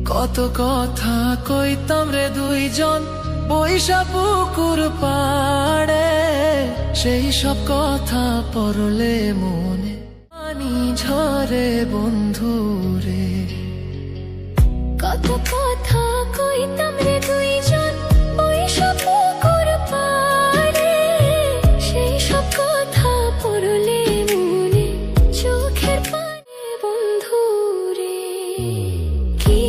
কত কথা কইতাম রে দুইজন বৈশা পুকুর পাড়ে, সেই সব কথা পড়লে মনে পানি ঝরে বন্ধু রে। কত কথা কইতাম রে দুইজন বৈশা পুকুর পাড়ে, সেই সব কথা পড়লে মনে চোখের পানি বন্ধু রে। কি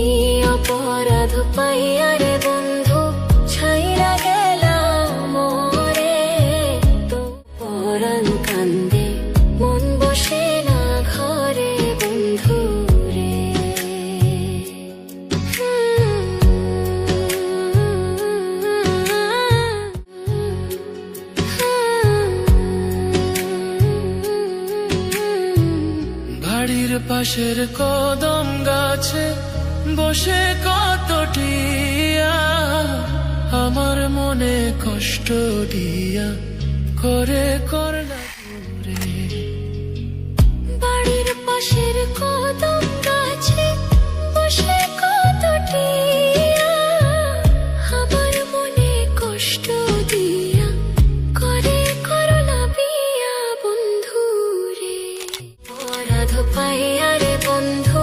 অপরাধ পাইয়া রে বন্ধু ছাইরা গেলাম মোরে, তো পরাণ কান্দে মন বসে না ঘরে বন্ধু রে। বাড়ির পাশের কদম গাছে বসে কত টিয়া, আমার মনে কষ্ট দিয়া করে করলা রে। বাড়ির পাশের কদম গাছে বসে কত টিয়া, আমার মনে কষ্ট দিয়া করে করলা বিয়া বন্ধু রে। অপরাধ পাইয়া রে বন্ধু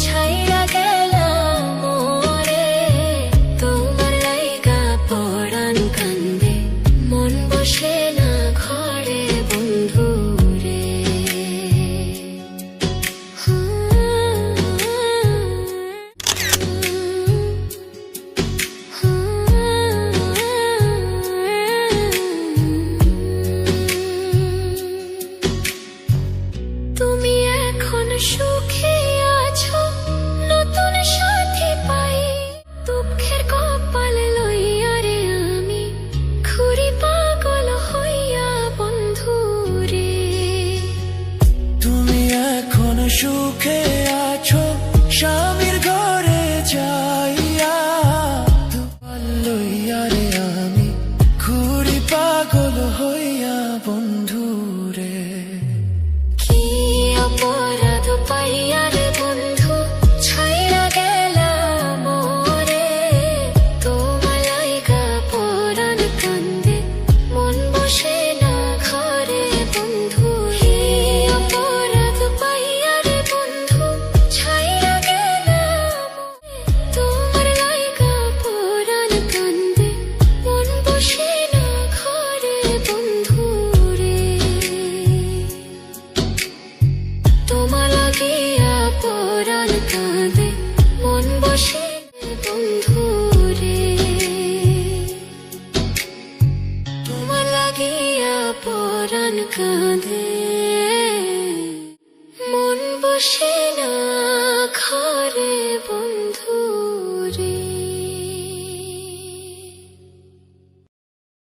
ছাইরা গেলাম মোরে, তোমার লাইগা পরাণ কান্দে মন বসে না ঘরে বন্ধু রে। তুমি এখন সুখে আছো নতুন সাথী পাই, দুঃখের কপাল লইয়া রে আমি ঘুরি পাগল হইয়া বন্ধু রে। তুমি এখন সুখে আছো স্বামীর ঘরে যাইয়া, দুপাল লইয়া রে আমি ঘুরি পাগল হইয়া বন্ধু রে। কি অপরাধ পাইয়া রে বন্ধু ছাইরা গেলাম মোরে, তোমার লাইগা পরাণ কান্দে মন বসে না ঘরে বন্ধু। কি অপরাধ পাইয়া রে বন্ধু ছাইরা গেলাম মোরে, তোমার লাইগা পরাণ কান্দে মন বসে না ঘরে বন্ধু রে। তোমার লাগিয়া পরাণ কাঁদে মন বসে বন্ধু রে। তোমার লাগিয়া পরাণ কাঁদে মন বসে